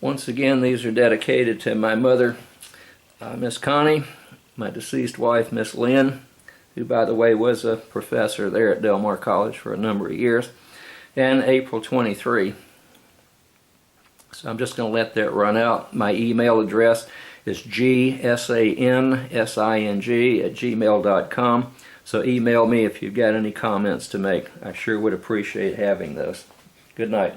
Once again, these are dedicated to my mother, Miss Connie, my deceased wife, Miss Lynn, who, by the way, was a professor there at Del Mar College for a number of years, and April 23. So I'm just going to let that run out. My email address is gsansing@gmail.com. So email me if you've got any comments to make. I sure would appreciate having those. Good night.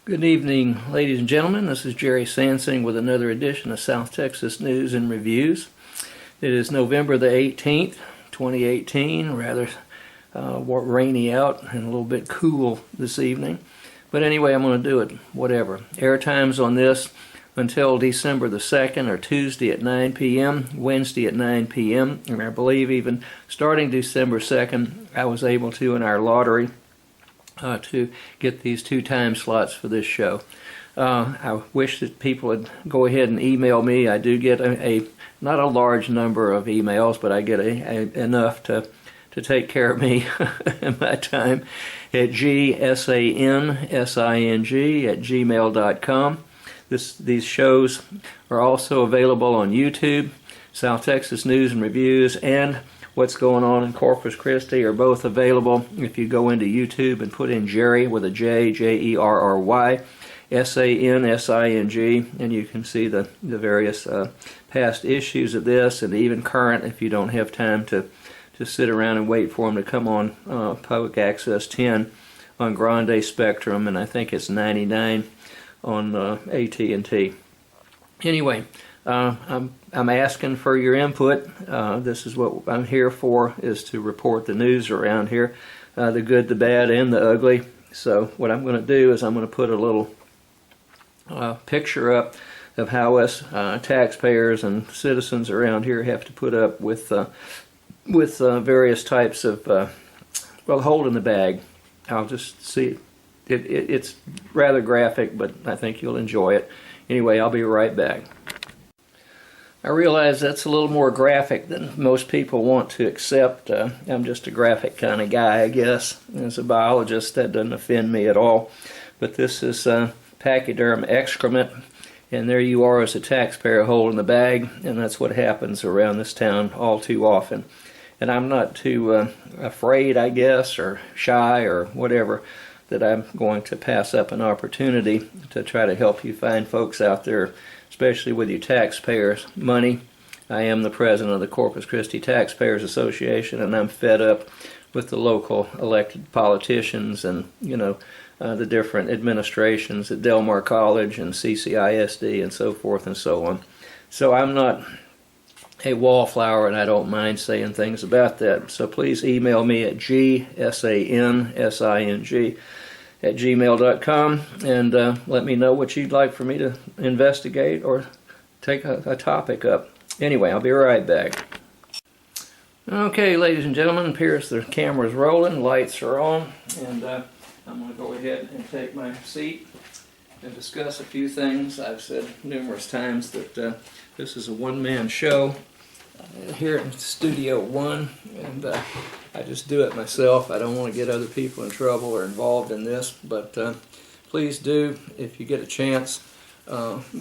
Good evening, ladies and gentlemen. This is Jerry Sansing with another edition of South Texas News and Reviews. It is November the 18th, 2018, rather rainy out and a little bit cool this evening. But anyway, I'm going to do it, whatever. Air times on this until December the 2nd are Tuesday at 9 p.m., Wednesday at 9 p.m., and I believe even starting December 2nd, I was able to, in our lottery, to get these 2 time slots for this show. I wish that people would go ahead and email me. I do get not a large number of emails, but I get enough to take care of me in my time at gsansing@gmail.com. These shows are also available on YouTube. South Texas News and Reviews and What's Going On in Corpus Christi are both available if you go into YouTube and put in Jerry with a J, Jerry, Sansing, and you can see the various past issues of this, and even current if you don't have time to sit around and wait for them to come on Public Access 10 on Grande Spectrum, and I think it's 99 on AT&T. Anyway, I'm asking for your input. This is what I'm here for, is to report the news around here, the good, the bad, and the ugly. So what I'm going to do is I'm going to put a little picture up of how us taxpayers and citizens around here have to put up with various types of, holding the bag. I'll just see. It's rather graphic, but I think you'll enjoy it. Anyway, I'll be right back. I realize that's a little more graphic than most people want to accept. I'm just a graphic kind of guy, I guess. As a biologist, that doesn't offend me at all. But this is pachyderm excrement, and there you are as a taxpayer holding the bag, and that's what happens around this town all too often. And I'm not too afraid, I guess, or shy, or whatever, that I'm going to pass up an opportunity to try to help you find folks out there, especially with your taxpayers' money. I am the president of the Corpus Christi Taxpayers Association, and I'm fed up with the local elected politicians and, the different administrations at Del Mar College and CCISD and so forth and so on. So I'm not a wallflower, and I don't mind saying things about that. So please email me at gsansing@gmail.com and let me know what you'd like for me to investigate or take a topic up. Anyway, I'll be right back. Okay, ladies and gentlemen, it appears the camera's rolling, lights are on, and I'm going to go ahead and take my seat and discuss a few things. I've said numerous times that this is a one-man show here in Studio One, and I just do it myself. I don't want to get other people in trouble or involved in this, but please do, if you get a chance,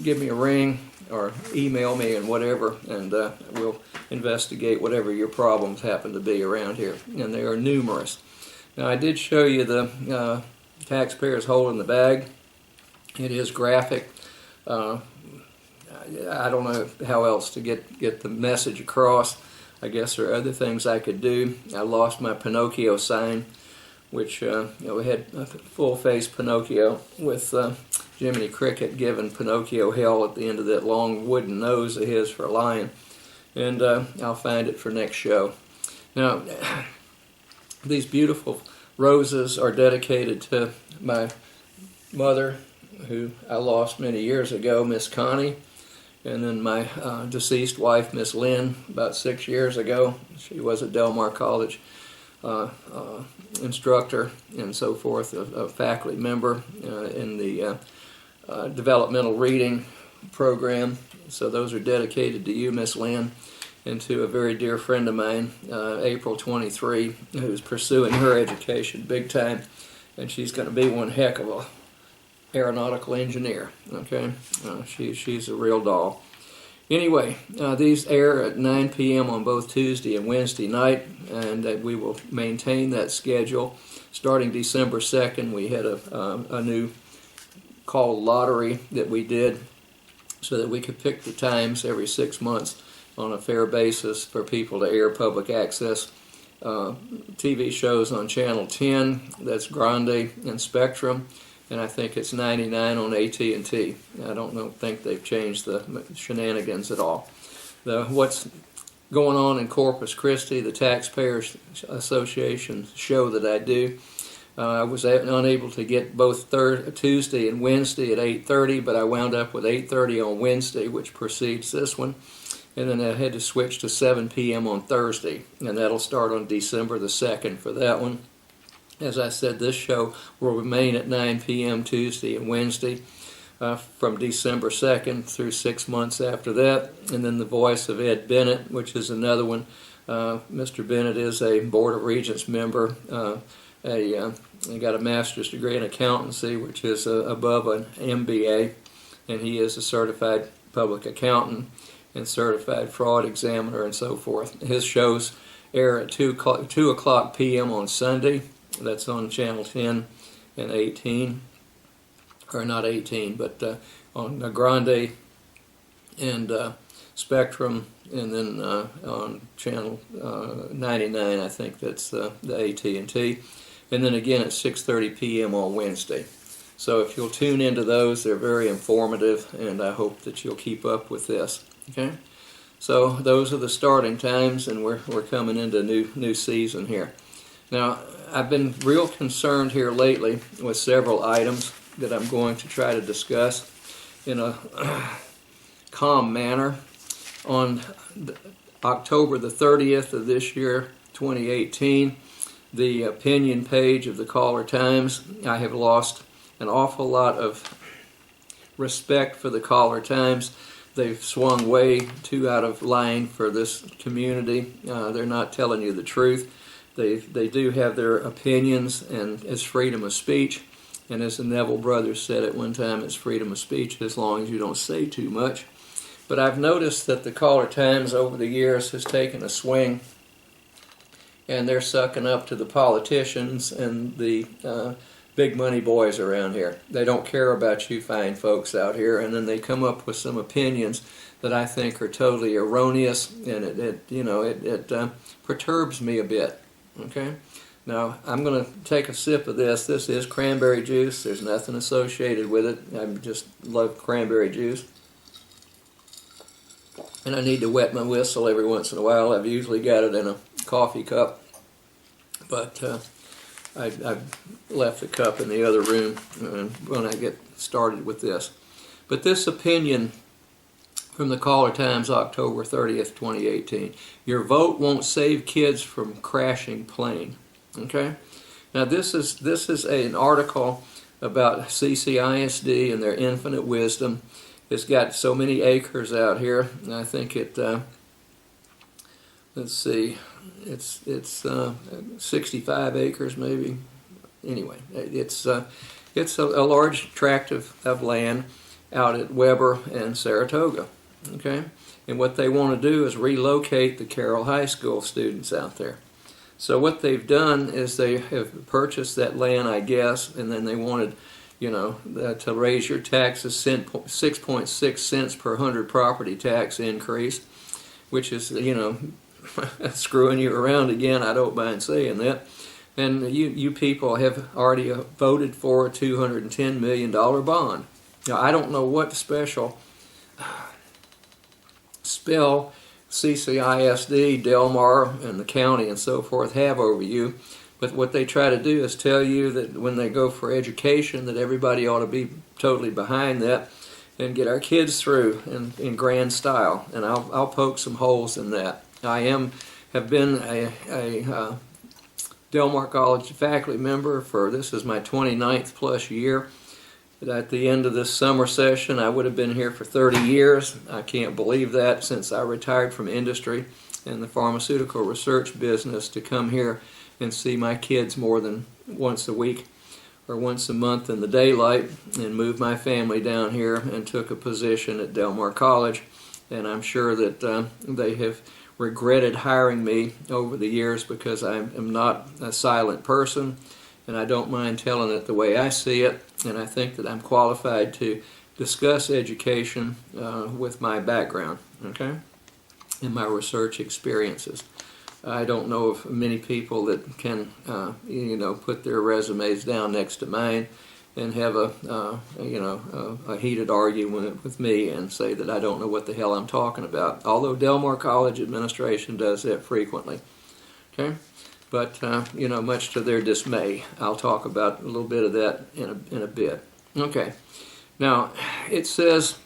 give me a ring or email me and whatever, and we'll investigate whatever your problems happen to be around here, and they are numerous. Now, I did show you the taxpayers holding the bag. It is graphic. I don't know how else to get the message across. I guess there are other things I could do. I lost my Pinocchio sign, which we had a full-face Pinocchio with Jiminy Cricket giving Pinocchio hell at the end of that long wooden nose of his for lying. And I'll find it for next show. Now, these beautiful roses are dedicated to my mother, who I lost many years ago, Miss Connie. And then my deceased wife, Miss Lynn, about 6 years ago, she was a Del Mar College instructor and so forth, a faculty member in the developmental reading program. So those are dedicated to you, Miss Lynn, and to a very dear friend of mine, April 23, who's pursuing her education big time, and she's going to be one heck of a aeronautical engineer. Okay, she's a real doll. Anyway, these air at 9 p.m. on both Tuesday and Wednesday night, and we will maintain that schedule. Starting December 2nd, we had a new call lottery that we did so that we could pick the times every 6 months on a fair basis for people to air public access TV shows on Channel 10. That's Grande and Spectrum, and I think it's 99 on AT&T. I don't think they've changed the shenanigans at all. What's going on in Corpus Christi, the Taxpayers Association show that I do, I was unable to get both Tuesday and Wednesday at 8:30, but I wound up with 8:30 on Wednesday, which precedes this one. And then I had to switch to 7 p.m. on Thursday, and that'll start on December the 2nd for that one. As I said, this show will remain at 9 p.m. Tuesday and Wednesday from December 2nd through 6 months after that. And then the voice of Ed Bennett, which is another one. Mr. Bennett is a Board of Regents member. He got a master's degree in accountancy, which is above an MBA, and he is a certified public accountant and certified fraud examiner and so forth. His shows air at 2 o'clock p.m. on Sunday. That's on Channel 10 and 18, or not 18, but on Grande and Spectrum, and then on Channel 99, I think that's the AT&T. And then again at 6:30 p.m. on Wednesday. So if you'll tune into those, they're very informative, and I hope that you'll keep up with this. Okay, so those are the starting times, and we're coming into new season here. Now, I've been real concerned here lately with several items that I'm going to try to discuss in a calm manner. On October the 30th of this year, 2018, the opinion page of the Caller Times, I have lost an awful lot of respect for the Caller Times. They've swung way too out of line for this community. They're not telling you the truth. They do have their opinions, and it's freedom of speech. And as the Neville brothers said at one time, it's freedom of speech as long as you don't say too much. But I've noticed that the Caller Times over the years has taken a swing, and they're sucking up to the politicians and the big money boys around here. They don't care about you fine folks out here, and then they come up with some opinions that I think are totally erroneous, and it perturbs me a bit. Okay, now I'm going to take a sip of this. This is cranberry juice. There's nothing associated with it. I just love cranberry juice, and I need to wet my whistle every once in a while. I've usually got it in a coffee cup, but I've left the cup in the other room when I get started with this. But this opinion from the Caller Times, October 30th, 2018. Your vote won't save kids from crashing plane. Okay? Now this is an article about CCISD and their infinite wisdom. It's got so many acres out here. I think it, let's see, it's 65 acres maybe. Anyway, it's a large tract of land out at Weber and Saratoga. Okay, and what they want to do is relocate the Carroll High School students out there. So what they've done is they have purchased that land, I guess, and then they wanted, to raise your taxes 6.6 cents per 100 property tax increase, which is, screwing you around again. I don't mind saying that. And you people have already voted for a $210 million bond. Now, I don't know what special spell CCISD, Del Mar, and the county and so forth have over you, but what they try to do is tell you that when they go for education that everybody ought to be totally behind that, and get our kids through in grand style. And I'll poke some holes in that. I have been a Del Mar College faculty member for, this is my 29th plus year. At the end of this summer session, I would have been here for 30 years. I can't believe that, since I retired from industry and the pharmaceutical research business, to come here and see my kids more than once a week or once a month in the daylight, and moved my family down here and took a position at Del Mar College. And I'm sure that they have regretted hiring me over the years, because I am not a silent person, and I don't mind telling it the way I see it, and I think that I'm qualified to discuss education with my background, okay, and my research experiences. I don't know of many people that can, put their resumes down next to mine and have a heated argument with me and say that I don't know what the hell I'm talking about. Although Del Mar College administration does that frequently, okay. But much to their dismay, I'll talk about a little bit of that in a bit. Okay. Now it says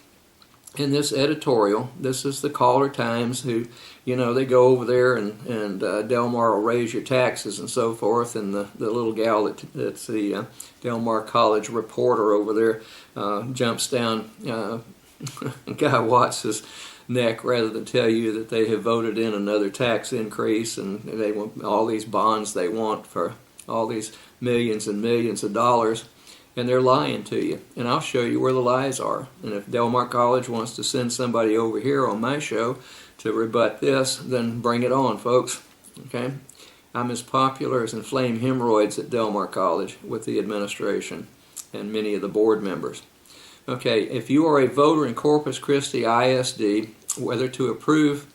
in this editorial, this is the Caller Times, who, they go over there and Del Mar will raise your taxes and so forth, and the little gal that's the Del Mar College reporter over there jumps down Guy Watts's neck rather than tell you that they have voted in another tax increase, and they want all these bonds they want for all these millions and millions of dollars. And they're lying to you. And I'll show you where the lies are. And if Del Mar College wants to send somebody over here on my show to rebut this, then bring it on, folks. Okay? I'm as popular as inflamed hemorrhoids at Del Mar College with the administration and many of the board members. Okay, if you are a voter in Corpus Christi ISD, whether to approve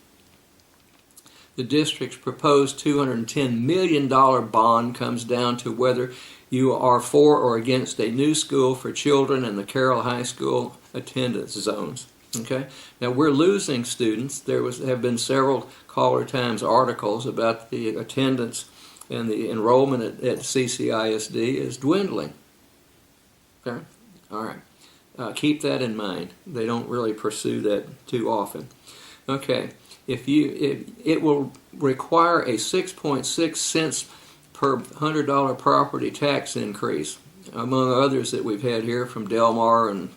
the district's proposed $210 million bond comes down to whether you are for or against a new school for children in the Carroll High School attendance zones. Okay. Now we're losing students. There have been several Caller Times articles about the attendance and the enrollment at CCISD is dwindling. Okay. All right. Keep that in mind. They don't really pursue that too often. Okay. It will require a 6.6 cents per $100 property tax increase, among others that we've had here from Del Mar and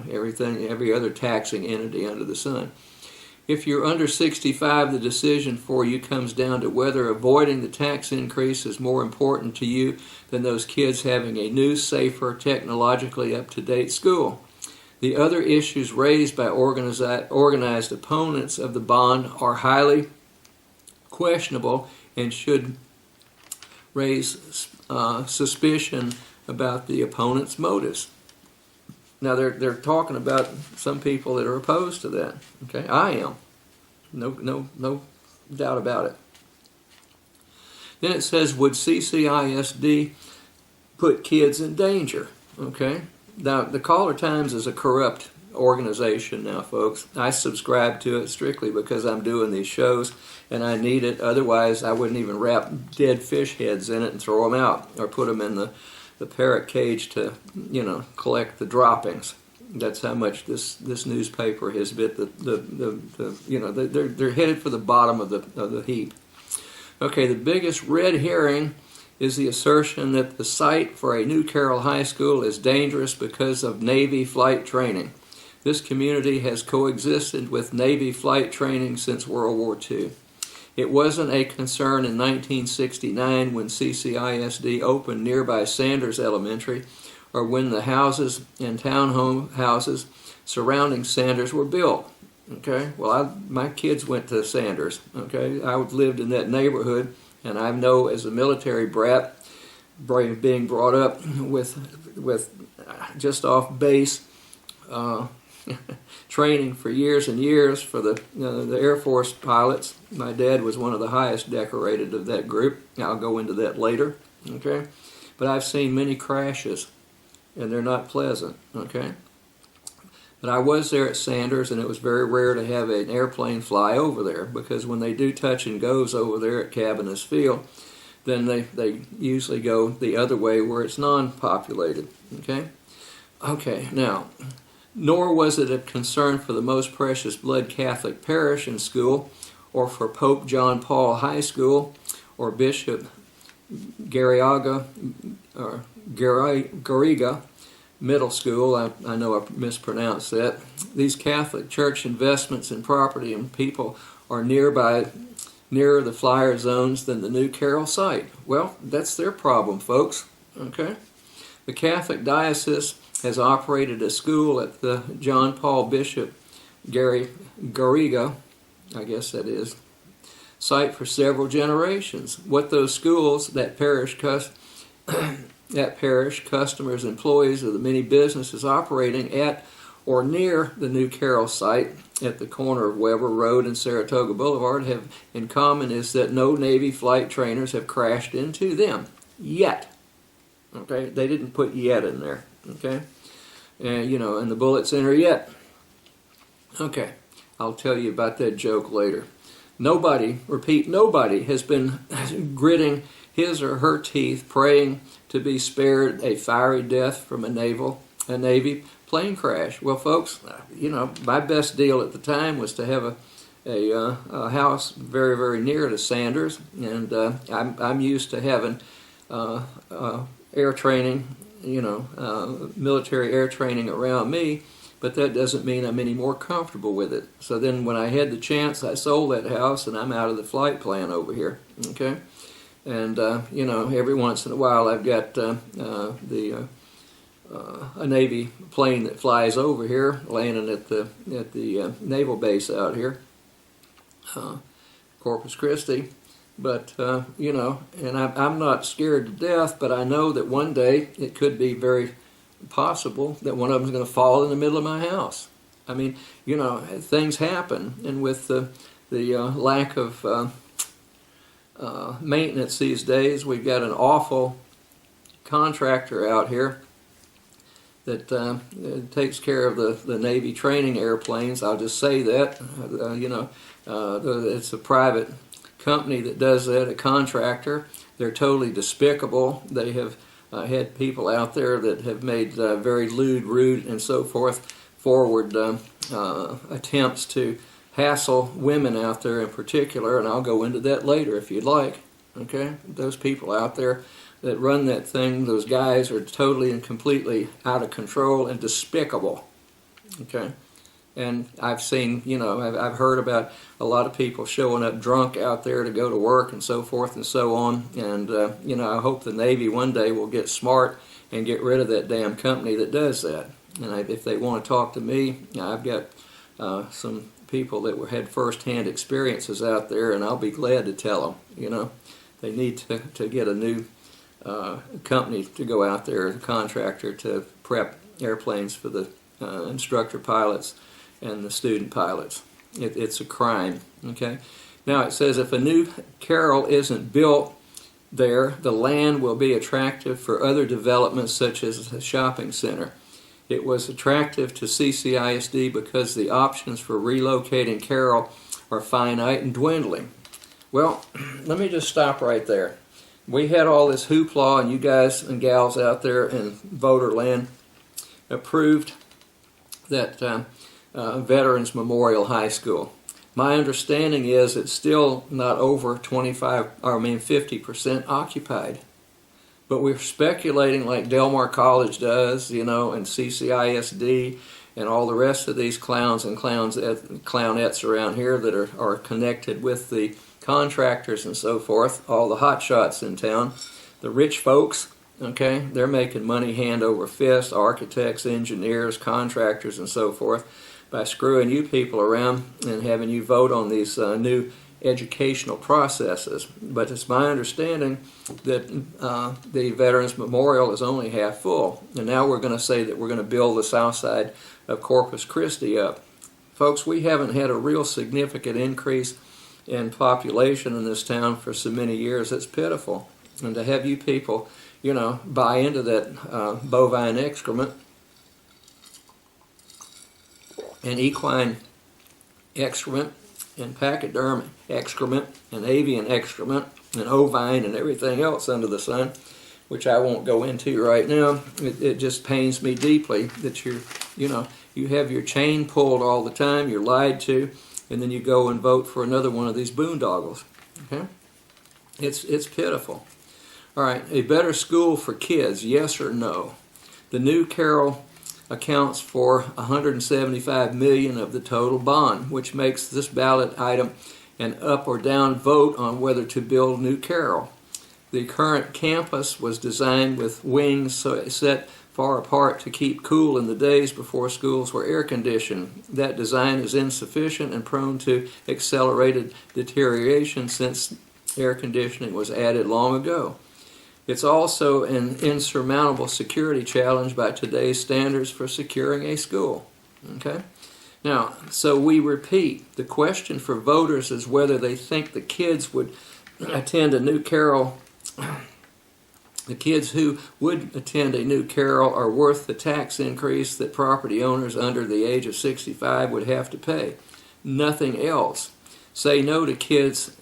every other taxing entity under the sun. If you're under 65, the decision for you comes down to whether avoiding the tax increase is more important to you than those kids having a new, safer, technologically up-to-date school. The other issues raised by organized opponents of the bond are highly questionable and should raise suspicion about the opponent's motives. Now they're talking about some people that are opposed to that. Okay, I am. No doubt about it. Then it says, would CCISD put kids in danger? Okay. Now the Caller Times is a corrupt organization now, folks. I subscribe to it strictly because I'm doing these shows and I need it. Otherwise, I wouldn't even wrap dead fish heads in it and throw them out or put them in the parrot cage to, collect the droppings. That's how much this newspaper has bit they're headed for the bottom of the heap. Okay, the biggest red herring is the assertion that the site for a new Carroll High School is dangerous because of Navy flight training. This community has coexisted with Navy flight training since World War II. It wasn't a concern in 1969 when CCISD opened nearby Sanders Elementary, or when the houses and townhome houses surrounding Sanders were built. Okay, well, my kids went to Sanders. Okay, I lived in that neighborhood, and I know as a military brat, being brought up with just off base training for years and years for the Air Force pilots. My dad was one of the highest decorated of that group. I'll go into that later. Okay, but I've seen many crashes, and they're not pleasant. Okay. But I was there at Sanders, and it was very rare to have an airplane fly over there, because when they do touch and goes over there at Cabinets Field, then they usually go the other way where it's non-populated. Okay? Okay, now, Nor was it a concern for the Most Precious Blood Catholic Parish and School, or for Pope John Paul High School, or Bishop Garriga Middle School. I know I mispronounced that. These Catholic Church investments in property and people are nearer the flyer zones than the new Carroll site. Well, that's their problem, folks. Okay? The Catholic Diocese has operated a school at the John Paul Bishop Garriga, I guess that is, site for several generations. What those schools, that parish, customers, employees of the many businesses operating at or near the new Carroll site at the corner of Weber Road and Saratoga Boulevard have in common is that no Navy flight trainers have crashed into them yet. Okay, they didn't put yet in there. Okay, and the bullet center yet. Okay, I'll tell you about that joke later. Nobody has been gritting his or her teeth praying to be spared a fiery death from a Navy plane crash. Well, folks, my best deal at the time was to have a house very, very near to Sanders, and I'm used to having air training, military air training around me, but that doesn't mean I'm any more comfortable with it. So then when I had the chance, I sold that house, and I'm out of the flight plan over here, okay? And, every once in a while I've got a Navy plane that flies over here, landing at the naval base out here, Corpus Christi. But, and I'm not scared to death, but I know that one day it could be very possible that one of them is going to fall in the middle of my house. I mean, things happen, and with the lack of maintenance these days, we've got an awful contractor out here that takes care of the Navy training airplanes. I'll just say that. It's a private company that does that, a contractor. They're totally despicable. They have had people out there that have made very lewd, rude, and so forward attempts to hassle women out there in particular, and I'll go into that later if you'd like. Okay, those people out there that run that thing, those guys are totally and completely out of control and despicable. Okay, and I've seen, I've heard about a lot of people showing up drunk out there to go to work and so forth and so on, and I hope the Navy one day will get smart and get rid of that damn company that does that. And if they want to talk to me, I've got some people that had first-hand experiences out there, and I'll be glad to tell them. They need to get a new company to go out there, a contractor, to prep airplanes for the instructor pilots and the student pilots. It's a crime. Okay. Now it says if a new Carroll isn't built there, the land will be attractive for other developments such as a shopping center. It was attractive to CCISD because the options for relocating Carroll are finite and dwindling. Well, let me just stop right there. We had all this hoopla, and you guys and gals out there in voter land approved that Veterans Memorial High School. My understanding is it's still not over 50% occupied. But we're speculating like Del Mar College does, and CCISD and all the rest of these clowns and clownettes around here that are connected with the contractors and so forth, all the hot shots in town, the rich folks, okay, they're making money hand over fist, architects, engineers, contractors, and so forth, by screwing you people around and having you vote on these new educational processes. But it's my understanding that the Veterans Memorial is only half full, and now we're going to say that we're going to build the south side of Corpus Christi up. Folks, we haven't had a real significant increase in population in this town for so many years. It's pitiful. And to have you people, buy into that bovine excrement and equine excrement and pachyderm excrement and avian excrement and ovine and everything else under the sun, which I won't go into right now. It just pains me deeply that you You have your chain pulled all the time, you're lied to, and then you go and vote for another one of these boondoggles. Okay? It's pitiful. All right, a better school for kids, yes or no? The new Carroll accounts for $175 million of the total bond, which makes this ballot item an up or down vote on whether to build New Carroll. The current campus was designed with wings set far apart to keep cool in the days before schools were air conditioned. That design is insufficient and prone to accelerated deterioration since air conditioning was added long ago. It's also an insurmountable security challenge by today's standards for securing a school. Okay? Now, so we repeat, the question for voters is whether they think the kids would attend a New Carroll. The kids who would attend a New Carroll are worth the tax increase that property owners under the age of 65 would have to pay. Nothing else. Say no to kids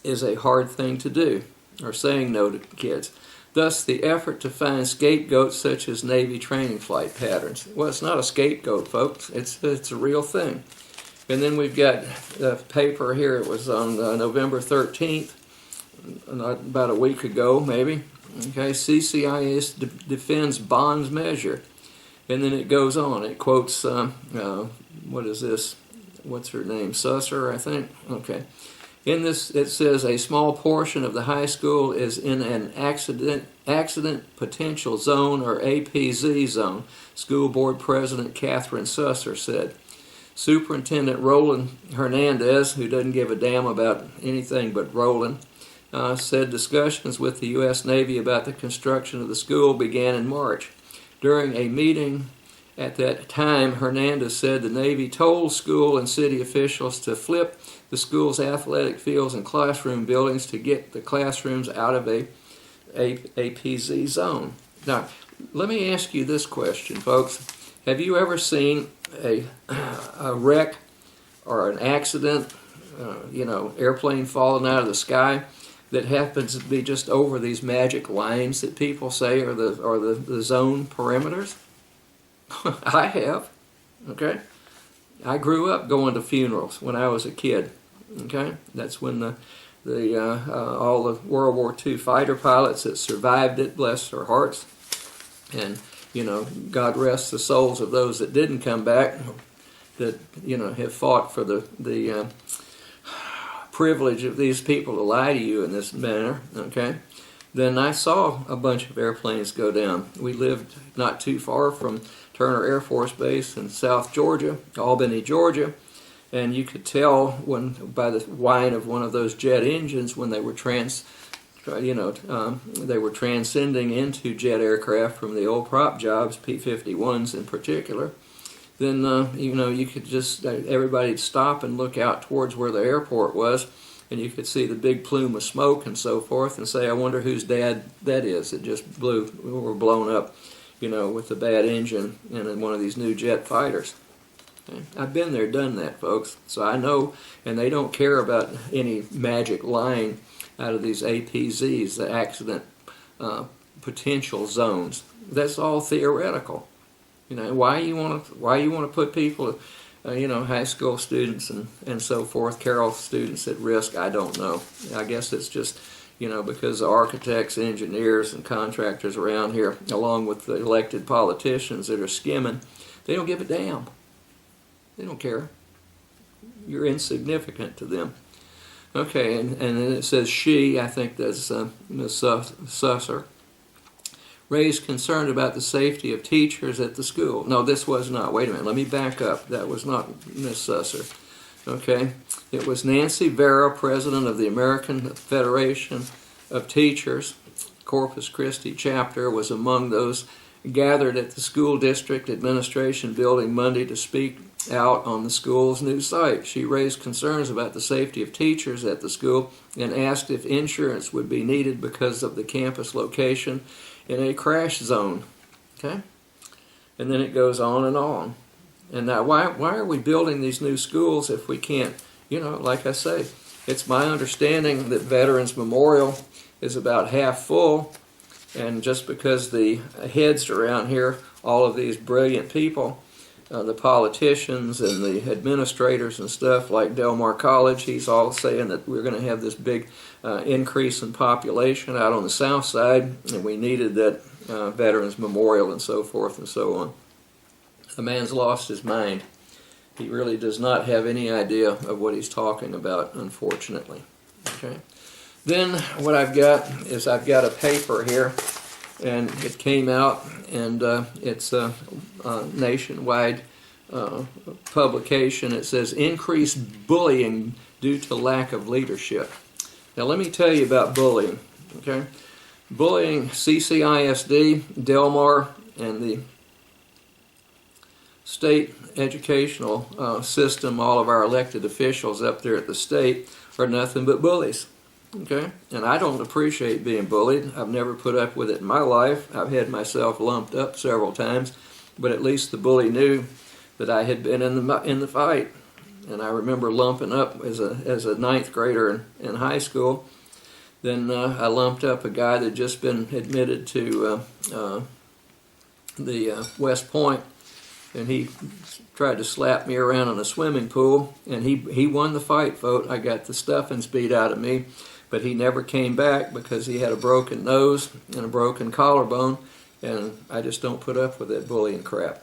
is a hard thing to do, or saying no to kids. Thus, the effort to find scapegoats such as Navy training flight patterns. Well, it's not a scapegoat, folks. It's a real thing. And then we've got a paper here. It was on November 13th, about a week ago, maybe. Okay, CCIS defends bonds measure. And then it goes on. It quotes, what is this? What's her name? Susser, I think? Okay. In this, it says a small portion of the high school is in an accident potential zone, or APZ zone, School Board President Catherine Susser said. Superintendent Roland Hernandez, who doesn't give a damn about anything but Roland, said discussions with the U.S. Navy about the construction of the school began in March. During a meeting at that time, Hernandez said the Navy told school and city officials to flip the school's athletic fields and classroom buildings to get the classrooms out of a APZ zone. Now, let me ask you this question, folks. Have you ever seen a wreck or an accident, airplane falling out of the sky, that happens to be just over these magic lines that people say are the zone perimeters? I have. Okay? I grew up going to funerals when I was a kid. Okay? That's when all the World War II fighter pilots that survived it, bless their hearts, and God rest the souls of those that didn't come back, that have fought for the privilege of these people to lie to you in this manner. Okay? Then I saw a bunch of airplanes go down. We lived not too far from Turner Air Force Base in South Georgia, Albany, Georgia, and you could tell by the whine of one of those jet engines when they were they were transcending into jet aircraft from the old prop jobs, P-51s in particular. Then you could just everybody'd stop and look out towards where the airport was, and you could see the big plume of smoke and so forth, and say, "I wonder whose dad that is that just blown up." With the bad engine in one of these new jet fighters. Okay? I've been there, done that, folks. So I know, and they don't care about any magic line out of these APZs, the accident potential zones. That's all theoretical. Why you want to put people, high school students and so forth, Carroll students at risk? I don't know. I guess it's just because the architects, engineers, and contractors around here, along with the elected politicians that are skimming, they don't give a damn. They don't care. You're insignificant to them. Okay, and then it says she, I think that's Ms. Susser, raised concern about the safety of teachers at the school. No, this was not. Wait a minute, let me back up. That was not Ms. Susser. Okay, it was Nancy Vera, president of the American Federation of Teachers, Corpus Christi chapter, was among those gathered at the school district administration building Monday to speak out on the school's new site. She raised concerns about the safety of teachers at the school and asked if insurance would be needed because of the campus location in a crash zone. Okay, and then it goes on and on. And now, why are we building these new schools if we can't, like I say, it's my understanding that Veterans Memorial is about half full, and just because the heads around here, all of these brilliant people, the politicians and the administrators and stuff like Del Mar College. He's all saying that we're going to have this big increase in population out on the south side, and we needed that Veterans Memorial and so forth and so on. The man's lost his mind. He really does not have any idea of what he's talking about, unfortunately. Okay. Then what I've got is I've got a paper here, and it came out, and it's a nationwide publication. It says increased bullying due to lack of leadership. Now let me tell you about bullying. Okay, bullying, CCISD, Del Mar, and the state educational system, all of our elected officials up there at the state are nothing but bullies. Okay, and I don't appreciate being bullied. I've never put up with it in my life. I've had myself lumped up several times, but at least the bully knew that I had been in the fight. And I remember lumping up as a ninth grader in high school. Then I lumped up a guy that had just been admitted to the West Point, and he tried to slap me around in a swimming pool, and he won the fight vote. I got the stuffings beat out of me, but he never came back because he had a broken nose and a broken collarbone, and I just don't put up with that bullying crap.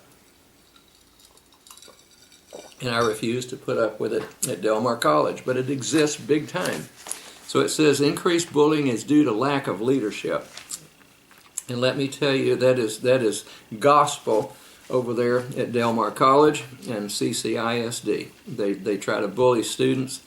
And I refuse to put up with it at Del Mar College, but it exists big time. So it says increased bullying is due to lack of leadership. And let me tell you, that is gospel over there at Del Mar College and CCISD. They try to bully students.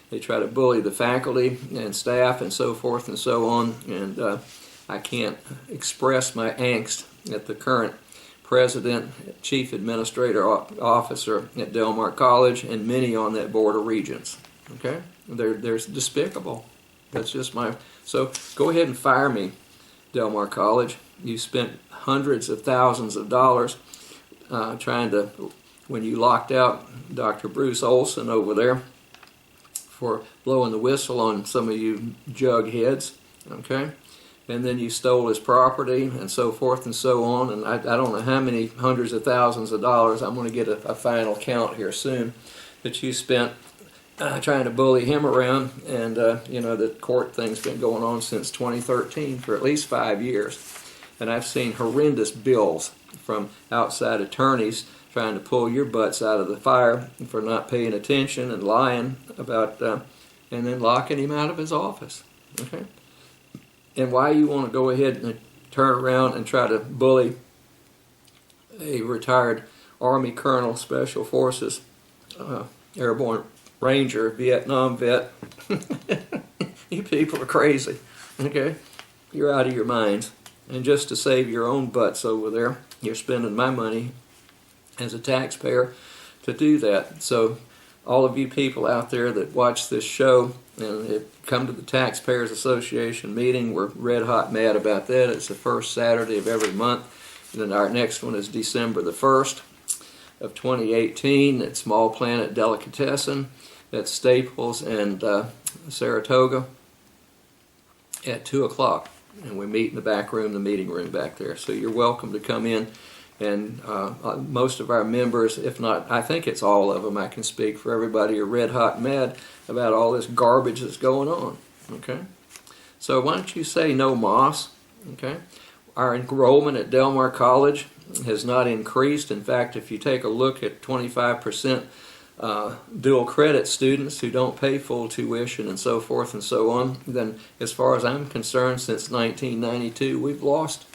They try to bully the faculty and staff and so forth and so on. And I can't express my angst at the current president, chief administrator officer at Del Mar College, and many on that board of regents. Okay? They're despicable. That's just so go ahead and fire me, Del Mar College. You spent hundreds of thousands of dollars trying to, when you locked out Dr. Bruce Olson over there for blowing the whistle on some of you jugheads, okay? And then you stole his property and so forth and so on, and I don't know how many hundreds of thousands of dollars. I'm going to get a final count here soon that you spent trying to bully him around, and the court thing's been going on since 2013 for at least 5 years. And I've seen horrendous bills from outside attorneys trying to pull your butts out of the fire for not paying attention and lying about, and then locking him out of his office. Okay? And why you want to go ahead and turn around and try to bully a retired Army Colonel, Special Forces, Airborne Ranger, Vietnam vet. You people are crazy. Okay? You're out of your minds. And just to save your own butts over there, you're spending my money as a taxpayer to do that. So all of you people out there that watch this show and have come to the Taxpayers Association meeting, we're red hot mad about that. It's the first Saturday of every month. And then our next one is December the 1st of 2018 at Small Planet Delicatessen. That's Staples and Saratoga at 2 o'clock. And we meet in the back room, the meeting room back there. So you're welcome to come in. And most of our members, if not, I think it's all of them, I can speak for everybody, are red hot mad about all this garbage that's going on. Okay? So why don't you say no moss? Okay? Our enrollment at Del Mar College has not increased. In fact, if you take a look at 25% dual credit students who don't pay full tuition and so forth and so on, then as far as I'm concerned, since 1992, we've lost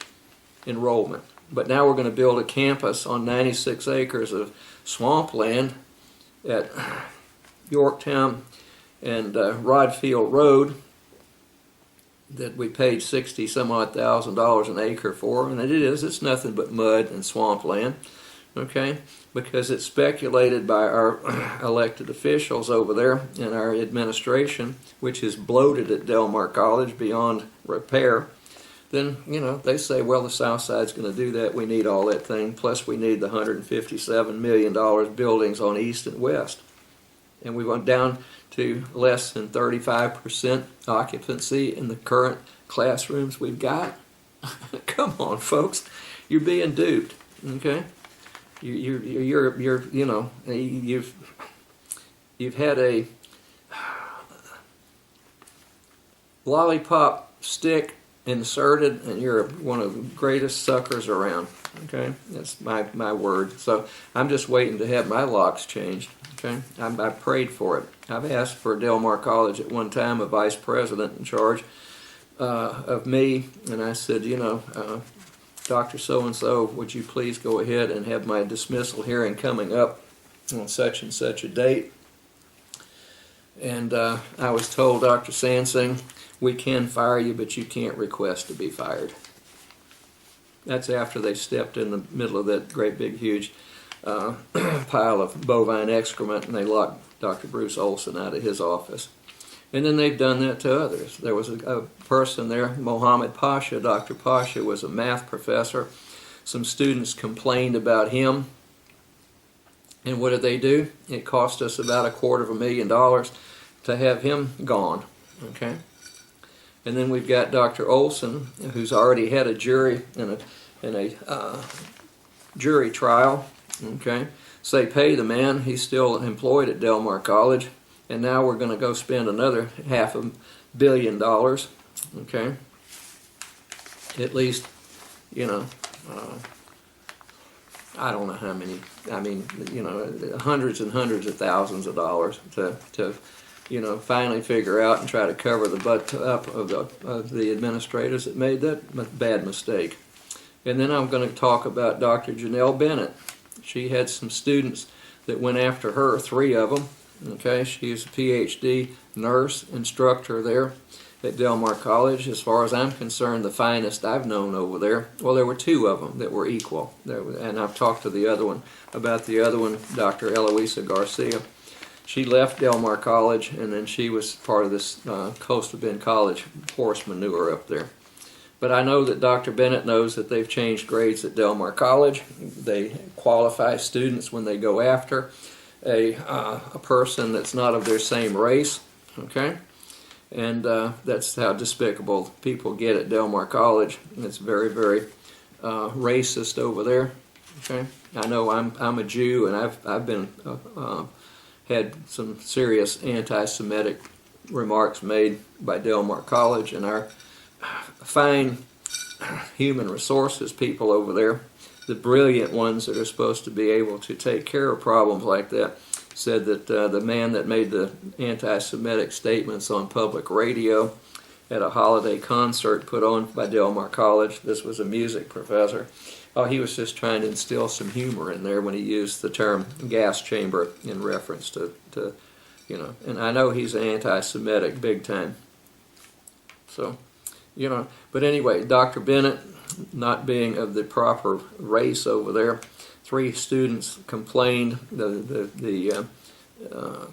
enrollment. But now we're going to build a campus on 96 acres of swampland at Yorktown and Rodfield Road that we paid $60,000 an acre for, and it's nothing but mud and swampland. Okay, because it's speculated by our elected officials over there and our administration, which is bloated at Del Mar College beyond repair. Then, they say, well, the South Side's going to do that. We need all that thing. Plus, we need the $157 million buildings on East and West. And we went down to less than 35% occupancy in the current classrooms we've got. Come on, folks. You're being duped. Okay? you're you know, you've had a lollipop stick inserted, and you're one of the greatest suckers around. Okay, that's my word. So I'm just waiting to have my locks changed. Okay, I prayed for it. I've asked for Del Mar College at one time a vice president in charge of me, and I said, you know, Dr. So-and-so, would you please go ahead and have my dismissal hearing coming up on such and such a date? And I was told, Dr. Sansing, we can fire you, but you can't request to be fired. That's after they stepped in the middle of that great big huge pile of bovine excrement, and they locked Dr. Bruce Olson out of his office. And then they've done that to others. There was a person there, Mohammed Pasha. Dr. Pasha was a math professor. Some students complained about him. And what did they do? It cost us about $250,000 to have him gone. Okay? And then we've got Dr. Olson, who's already had a jury in a jury trial. Okay? So they pay the man. He's still employed at Del Mar College. And now we're going to go spend another $500 million. Okay? At least, you know, I don't know how many. I mean, you know, hundreds and hundreds of thousands of dollars to you know, finally figure out and try to cover the butt up of the administrators that made that bad mistake. And then I'm going to talk about Dr. Janelle Bennett. She had some students that went after her, 3 of them. Okay, she's a PhD nurse instructor there at Del Mar College. As far as I'm concerned, the finest I've known over there. Well, there were 2 of them that were equal. And I've talked to the other one about the other one, Dr. Eloisa Garcia. She left Del Mar College, and then she was part of this Coastal Bend College horse manure up there. But I know that Dr. Bennett knows that they've changed grades at Del Mar College. They qualify students when they go after a person that's not of their same race. Okay? And that's how despicable people get at Del Mar College. It's very, very racist over there. Okay? I know I'm a Jew, and I've been had some serious anti-Semitic remarks made by Del Mar College, and our fine human resources people over there, the brilliant ones that are supposed to be able to take care of problems like that, said that the man that made the anti-Semitic statements on public radio at a holiday concert put on by Del Mar College, this was a music professor, he was just trying to instill some humor in there when he used the term gas chamber in reference to you know, and I know he's anti-Semitic big time. So, you know, but anyway, Dr. Bennett, not being of the proper race over there, 3 students complained. The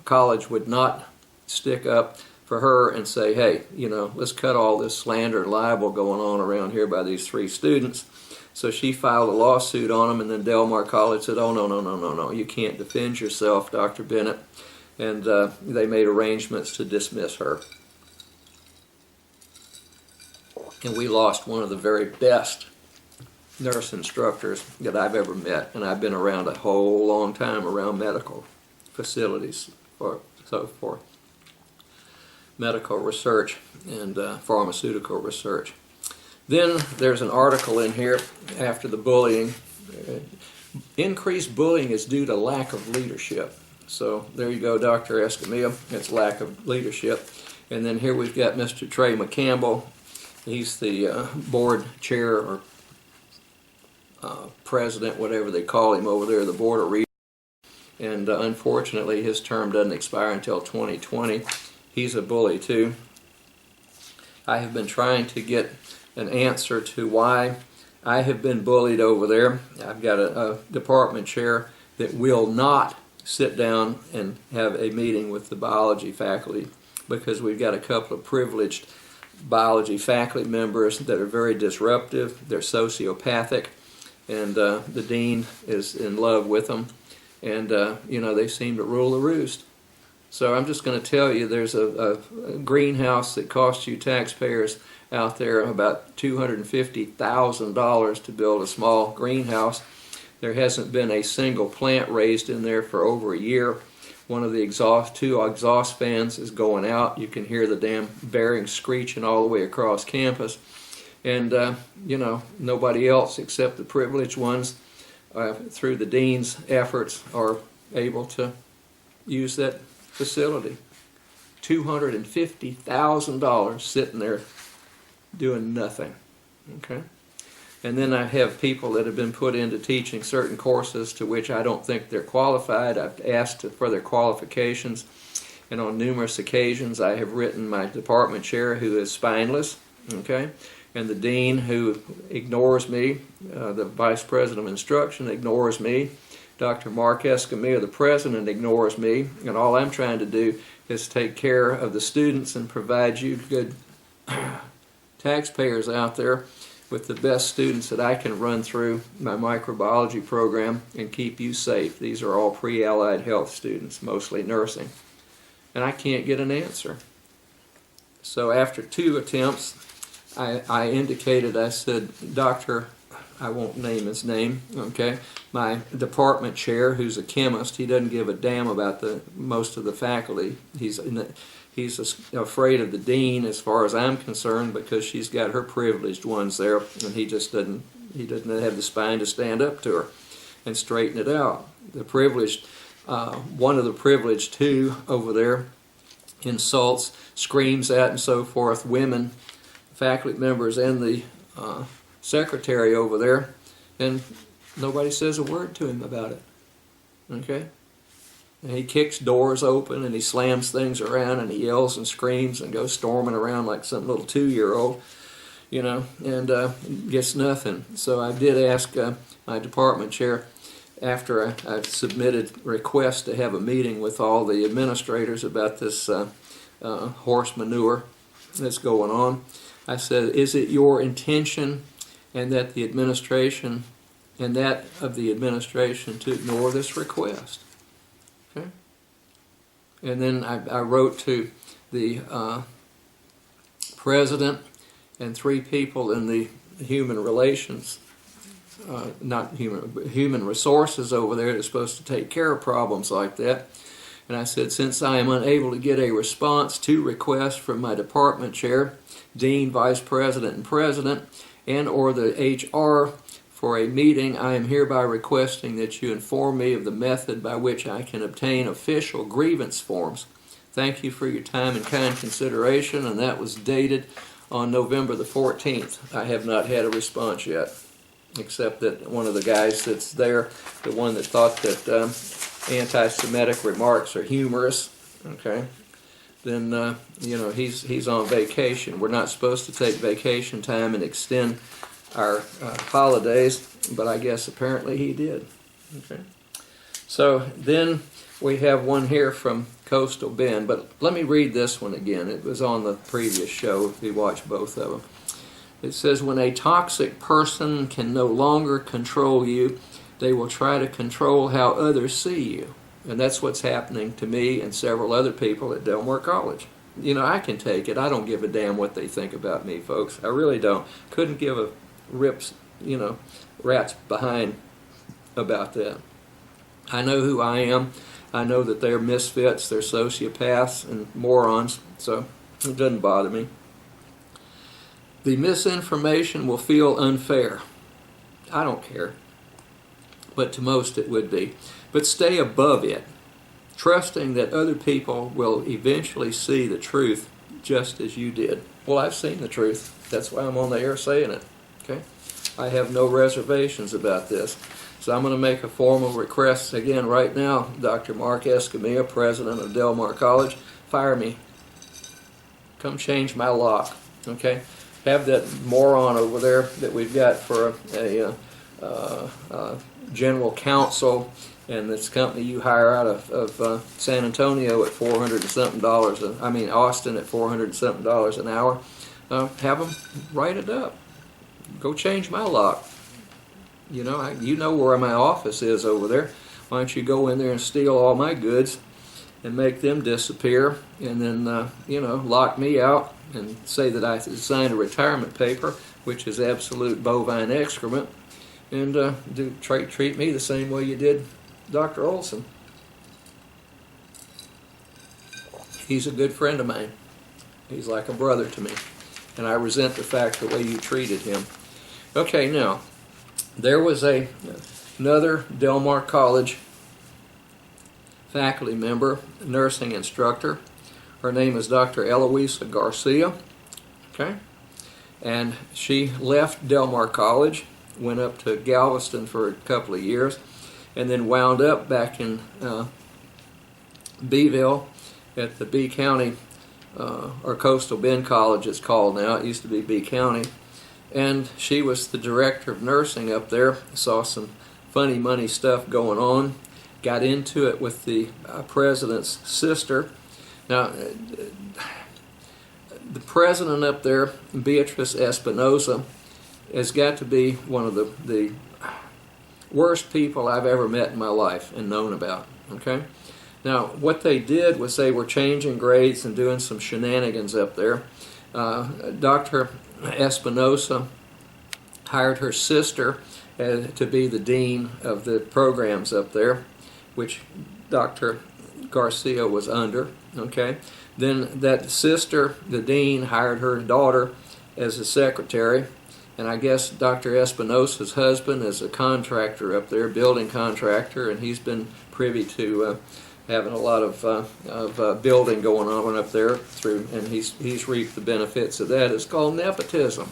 college would not stick up for her and say, hey, you know, let's cut all this slander and libel going on around here by these 3 students. So she filed a lawsuit on them, and then Del Mar College said, oh, no, you can't defend yourself, Dr. Bennett. And they made arrangements to dismiss her. And we lost one of the very best nurse instructors that I've ever met. And I've been around a whole long time around medical facilities for medical research and pharmaceutical research. Then there's an article in here after the bullying. Increased bullying is due to lack of leadership. So there you go, Dr. Escamilla. It's lack of leadership. And then here we've got Mr. Trey McCampbell. He's the board chair or president, whatever they call him over there, the Board of Regents. And unfortunately, his term doesn't expire until 2020. He's a bully too. I have been trying to get an answer to why I have been bullied over there. I've got a department chair that will not sit down and have a meeting with the biology faculty because we've got a couple of privileged biology faculty members that are very disruptive. They're sociopathic, and the dean is in love with them, and you know, they seem to rule the roost. So I'm just going to tell you, there's a greenhouse that costs you taxpayers out there about $250,000 to build a small greenhouse. There hasn't been a single plant raised in there for over a year. One of the two exhaust fans is going out. You can hear the damn bearings screeching all the way across campus. And, nobody else except the privileged ones, through the dean's efforts, are able to use that facility. $250,000 sitting there doing nothing. Okay? And then I have people that have been put into teaching certain courses to which I don't think they're qualified. I've asked for their qualifications, and on numerous occasions I have written my department chair, who is spineless, okay, and the dean, who ignores me, the vice president of instruction ignores me, Dr. Mark Escamilla, the president, ignores me, and all I'm trying to do is take care of the students and provide you good taxpayers out there with the best students that I can run through my microbiology program and keep you safe. These are all pre-allied health students, mostly nursing. And I can't get an answer. So after 2 attempts, I indicated, I said, Dr., I won't name his name, okay, my department chair, who's a chemist, he doesn't give a damn about most of the faculty. He's afraid of the dean, as far as I'm concerned, because she's got her privileged ones there, and he doesn't have the spine to stand up to her and straighten it out. The privileged, one of the privileged two over there insults, screams at, and so forth, women, faculty members, and the secretary over there, and nobody says a word to him about it. Okay? And he kicks doors open, and he slams things around, and he yells and screams and goes storming around like some little 2-year-old, and gets nothing. So I did ask my department chair, after I submitted requests to have a meeting with all the administrators about this horse manure that's going on. I said, is it your intention and that the administration and that of the administration to ignore this request? Okay. And then I wrote to the president and 3 people in the human relations, human resources over there that's supposed to take care of problems like that. And I said, since I am unable to get a response to requests from my department chair, dean, vice president, and president, and or the HR for a meeting, I am hereby requesting that you inform me of the method by which I can obtain official grievance forms. Thank you for your time and kind consideration, and that was dated on November the 14th. I have not had a response yet, except that one of the guys that's there, the one that thought that anti-Semitic remarks are humorous, okay, then he's on vacation. We're not supposed to take vacation time and extend our holidays, but I guess apparently he did. Okay. So then we have one here from Coastal Bend, but let me read this one again. It was on the previous show if you watched both of them. It says, when a toxic person can no longer control you, they will try to control how others see you. And that's what's happening to me and several other people at Delmar College. I can take it. I don't give a damn what they think about me, folks. I really don't. Couldn't give a rip's, rat's behind about that. I know who I am. I know that they're misfits, they're sociopaths and morons, so it doesn't bother me. The misinformation will feel unfair. I don't care. But to most it would be. But stay above it, trusting that other people will eventually see the truth just as you did. Well, I've seen the truth. That's why I'm on the air saying it. Okay? I have no reservations about this. So I'm going to make a formal request again right now. Dr. Mark Escamilla, president of Delmar College, fire me. Come change my lock. Okay? Have that moron over there that we've got for a general counsel and this company you hire out of San Antonio at $400 and something Austin at $400 and something an hour. Have them write it up. Go change my lock. You know where my office is over there. Why don't you go in there and steal all my goods and make them disappear, and then lock me out and say that I signed a retirement paper, which is absolute bovine excrement, and treat me the same way you did Dr. Olson. He's a good friend of mine. He's like a brother to me, and I resent the fact the way you treated him. Okay, now, there was another Del Mar College faculty member, nursing instructor. Her name is Dr. Eloisa Garcia. Okay, and she left Del Mar College, went up to Galveston for a couple of years, and then wound up back in Beeville at the B County, or Coastal Bend College it's called now. It used to be B County. And she was the director of nursing up there. Saw some funny money stuff going on. Got into it with the president's sister. Now, the president up there, Beatrice Espinosa, has got to be one of the worst people I've ever met in my life and known about. Okay? Now, what they did was they were changing grades and doing some shenanigans up there. Dr. Espinosa hired her sister to be the dean of the programs up there, which Dr. Garcia was under. Okay? Then that sister, the dean, hired her daughter as a secretary, and I guess Dr. Espinosa's husband is a contractor up there, building contractor, and he's been privy to having a lot of building going on up there and he's reaped the benefits of that. It's called nepotism.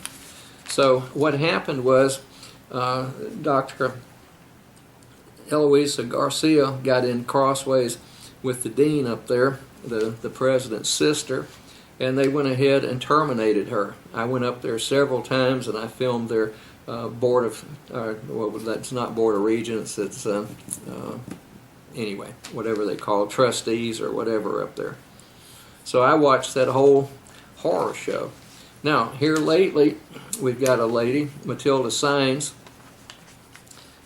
So what happened was Dr. Eloisa Garcia got in crossways with the dean up there, the president's sister, and they went ahead and terminated her. I went up there several times and I filmed their board of, well, that's not board of regents, it's anyway, whatever they call it, trustees or whatever up there. So I watched that whole horror show. Now, here lately, we've got a lady, Matilda Sines,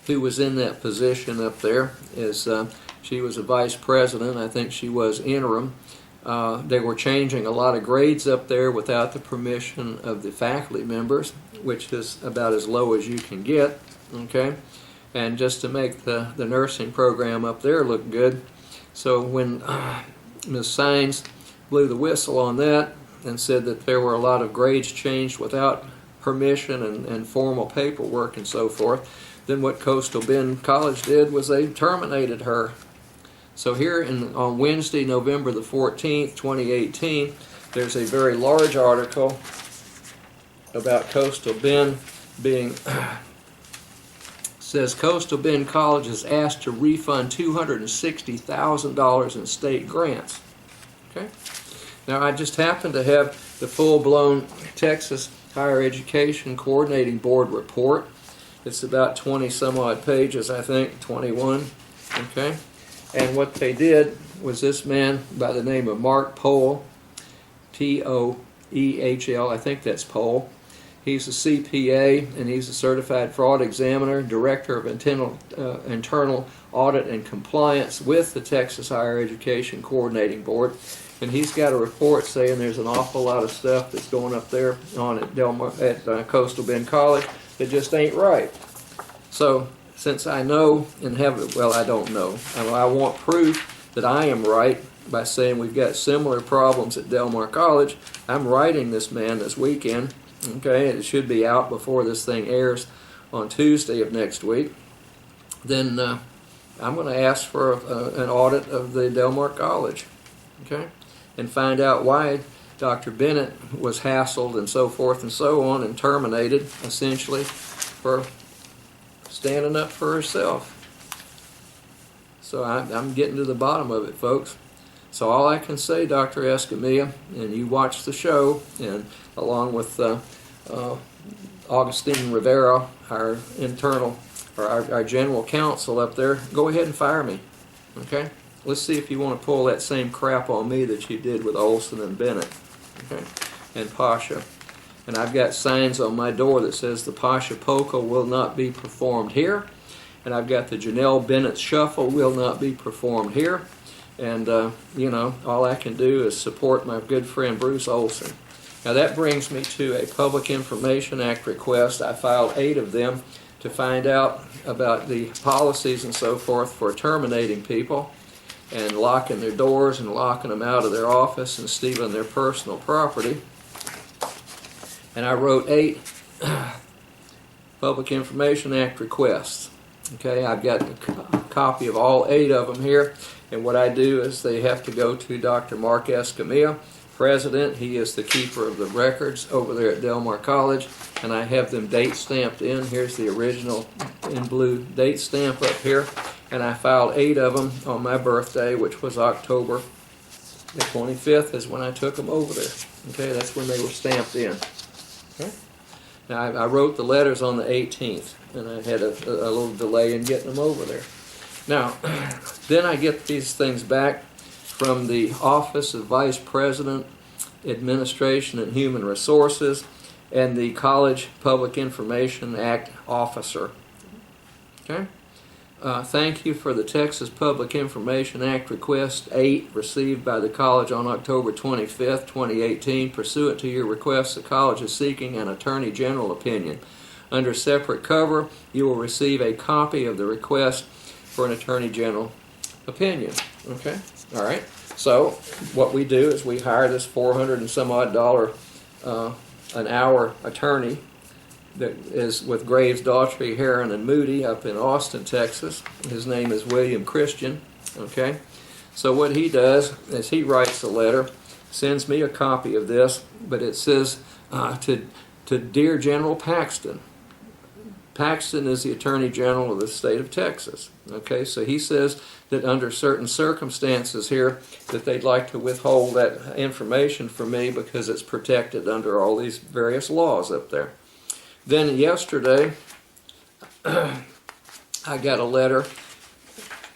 who was in that position up there. She was a vice president. I think she was interim. They were changing a lot of grades up there without the permission of the faculty members, which is about as low as you can get. Okay? And just to make the nursing program up there look good. So when Ms. Sines blew the whistle on that and said that there were a lot of grades changed without permission and formal paperwork and so forth, then what Coastal Bend College did was they terminated her. So here on Wednesday, November the 14th, 2018, there's a very large article about Coastal Bend being says Coastal Bend College is asked to refund $260,000 in state grants. Okay. Now I just happen to have the full-blown Texas Higher Education Coordinating Board report. It's about 20 some odd pages, I think, 21. Okay. And what they did was this man by the name of Mark Pohl, P-O-E-H-L, I think that's Pohl. He's a CPA, and he's a certified fraud examiner, director of internal audit and compliance with the Texas Higher Education Coordinating Board. And he's got a report saying there's an awful lot of stuff that's going up there on at Coastal Bend College that just ain't right. So since I know and have, well, I don't know, I want proof that I am right by saying we've got similar problems at Del Mar College. I'm writing this man this weekend. Okay, it should be out before this thing airs on Tuesday of next week. Then I'm going to ask for an audit of the Del Mar College, okay, and find out why Dr. Bennett was hassled and so forth and so on and terminated, essentially, for standing up for herself. So I'm getting to the bottom of it, folks. So all I can say, Dr. Escamilla, and you watch the show, and along with Augustine Rivera, our internal, or our general counsel up there, go ahead and fire me. Okay? Let's see if you want to pull that same crap on me that you did with Olson and Bennett. Okay? And Pasha. And I've got signs on my door that says the Pasha Polka will not be performed here. And I've got the Janelle Bennett Shuffle will not be performed here. And, you know, all I can do is support my good friend Bruce Olson. Now that brings me to a Public Information Act request. I filed 8 of them to find out about the policies and so forth for terminating people and locking their doors and locking them out of their office and stealing their personal property. And I wrote 8 Public Information Act requests. Okay, I've got a copy of all 8 of them here, and what I do is they have to go to Dr. Mark Escamilla, President. He is the keeper of the records over there at Del Mar College, and I have them date stamped in. Here's the original in blue date stamp up here, and I filed 8 of them on my birthday, which was October the 25th is when I took them over there. Okay, that's when they were stamped in. Okay. Now I wrote the letters on the 18th, and I had a little delay in getting them over there. Now, then I get these things back from the Office of Vice President, Administration and Human Resources, and the College Public Information Act officer. Okay? Thank you for the Texas Public Information Act Request 8 received by the college on October 25th, 2018. Pursuant to your request, the college is seeking an Attorney General opinion. Under separate cover, you will receive a copy of the request for an Attorney General opinion. Okay? All right. So what we do is we hire this $400 and some odd an hour attorney that is with Graves, Daughtry, Heron, and Moody up in Austin, Texas. His name is William Christian. Okay? So what he does is he writes a letter, sends me a copy of this, but it says to Dear General Paxton. Paxton is the Attorney General of the state of Texas. Okay, so he says that under certain circumstances here that they'd like to withhold that information from me because it's protected under all these various laws up there. Then yesterday, I got a letter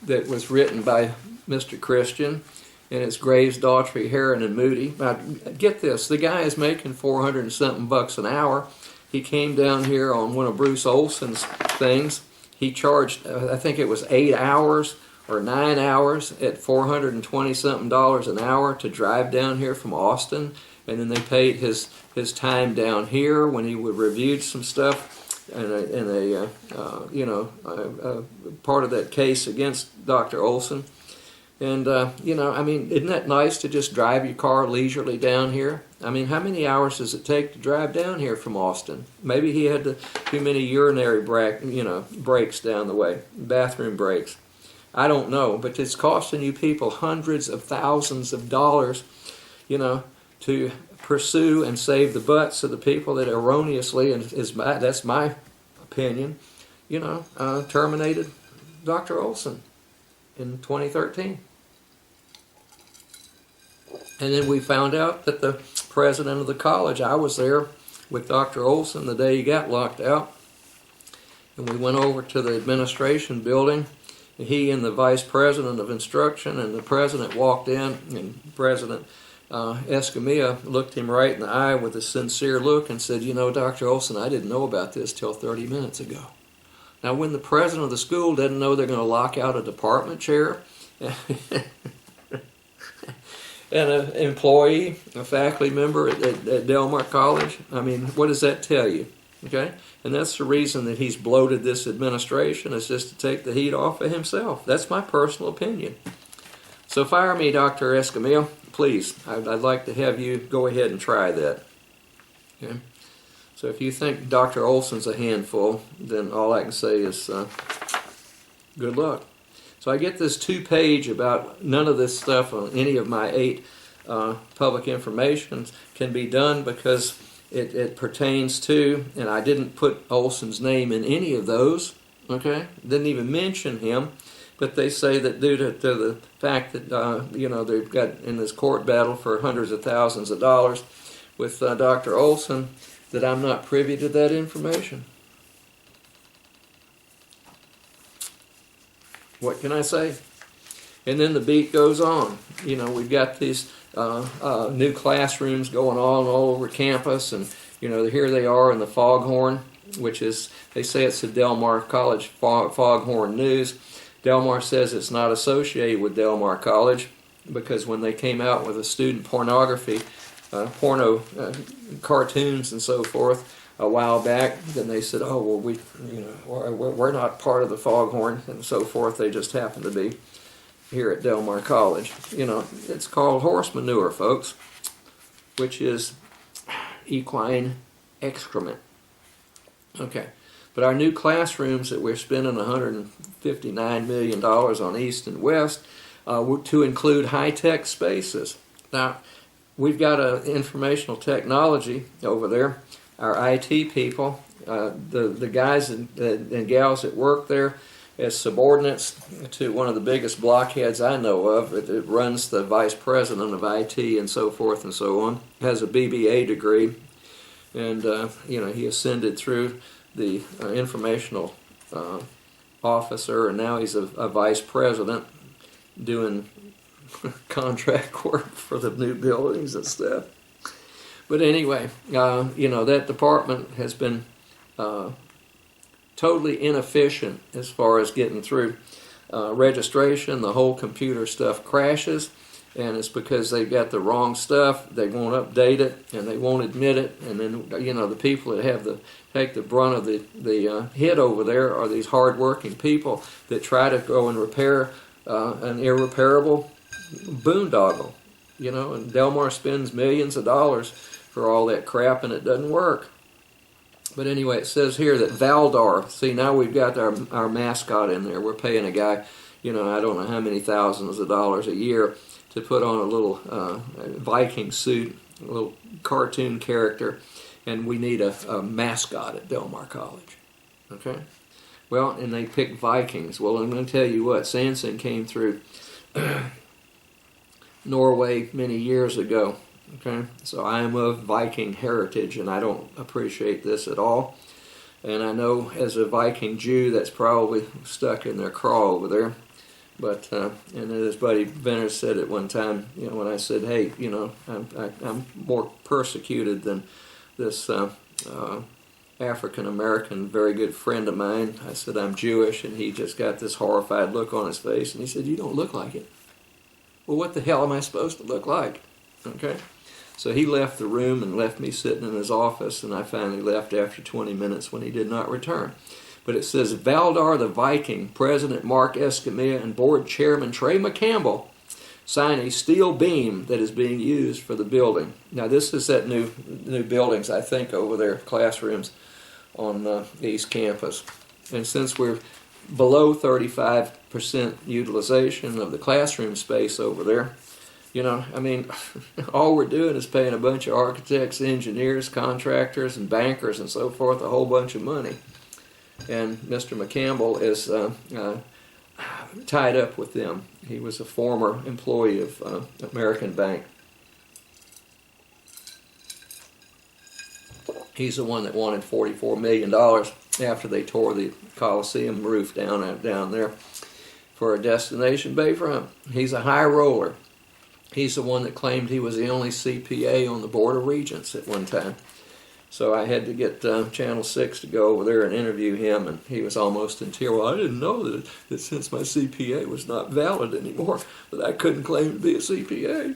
that was written by Mr. Christian, and it's Graves, Daughtry, Heron, and Moody. Now, get this, the guy is making $400 and something bucks an hour. He came down here on one of Bruce Olson's things. He charged, I think it was 8 hours or 9 hours at $420 something an hour to drive down here from Austin, and then they paid his time down here when he would reviewed some stuff in a part of that case against Dr. Olson. And, I mean, isn't that nice to just drive your car leisurely down here? I mean, how many hours does it take to drive down here from Austin? Maybe he had too many urinary breaks down the way, bathroom breaks. I don't know, but it's costing you people hundreds of thousands of dollars, to pursue and save the butts of the people that erroneously, and that's my opinion, terminated Dr. Olson in 2013. And then we found out that the president of the college, I was there with Dr. Olson the day he got locked out, and we went over to the administration building. He and the vice president of instruction and the president walked in, and President Escamilla looked him right in the eye with a sincere look and said, Dr. Olson, I didn't know about this till 30 minutes ago. Now, when the president of the school doesn't know they're going to lock out a department chair and an employee, a faculty member at Del Mar College, I mean, what does that tell you? Okay? And that's the reason that he's bloated this administration, is just to take the heat off of himself. That's my personal opinion. So fire me, Dr. Escamilla, please. I'd like to have you go ahead and try that. Okay? So if you think Dr. Olson's a handful, then all I can say is good luck. So I get this 2-page about none of this stuff on any of my 8 public informations can be done because it pertains to, and I didn't put Olson's name in any of those, okay? Didn't even mention him, but they say that due to the fact that, they've got in this court battle for hundreds of thousands of dollars with Dr. Olson, that I'm not privy to that information. What can I say? And then the beat goes on. We've got these new classrooms going on all over campus, and here they are in the Foghorn, which is, they say it's the Del Mar College Foghorn News. Del Mar says it's not associated with Del Mar College because when they came out with the student pornography, porno cartoons and so forth, a while back. Then they said, "Oh well, we're not part of the Foghorn," and so forth. They just happen to be here at Del Mar College. It's called horse manure, folks, which is equine excrement. Okay, but our new classrooms that we're spending $159 million on East and West to include high-tech spaces. Now, we've got informational technology over there. Our IT people, the guys and gals that work there as subordinates to one of the biggest blockheads I know of. It runs the vice president of IT and so forth and so on. Has a BBA degree, and he ascended through the informational officer, and now he's a vice president doing contract work for the new buildings and stuff. But anyway, that department has been totally inefficient as far as getting through registration. The whole computer stuff crashes, and it's because they've got the wrong stuff. They won't update it, and they won't admit it. And then the people that have take the brunt of the hit over there are these hard-working people that try to go and repair an irreparable boondoggle. And Del Mar spends millions of dollars for all that crap, and it doesn't work. But anyway, it says here that Valdar, see, now we've got our mascot in there. We're paying a guy, I don't know how many thousands of dollars a year to put on a little Viking suit, a little cartoon character, and we need a mascot at Del Mar College. Okay? Well, and they picked Vikings. Well, I'm going to tell you what, Sanson came through Norway many years ago. Okay, so I am of Viking heritage, and I don't appreciate this at all. And I know as a Viking Jew, that's probably stuck in their craw over there. But and as Buddy Venner said at one time, when I said, "Hey, I'm more persecuted than this African American, very good friend of mine." I said, "I'm Jewish," and he just got this horrified look on his face, and he said, "You don't look like it." Well, what the hell am I supposed to look like? Okay. So he left the room and left me sitting in his office, and I finally left after 20 minutes when he did not return. But it says, Valdar the Viking, President Mark Escamilla, and Board Chairman Trey McCampbell sign a steel beam that is being used for the building. Now this is that new buildings, I think, over there, classrooms on the East Campus. And since we're below 35% utilization of the classroom space over there, all we're doing is paying a bunch of architects, engineers, contractors, and bankers, and so forth, a whole bunch of money. And Mr. McCampbell is tied up with them. He was a former employee of American Bank. He's the one that wanted $44 million after they tore the Coliseum roof down there for a destination Bayfront. He's a high roller. He's the one that claimed he was the only CPA on the Board of Regents at one time. So I had to get Channel 6 to go over there and interview him, and he was almost in tears. Well, I didn't know that since my CPA was not valid anymore, that I couldn't claim to be a CPA.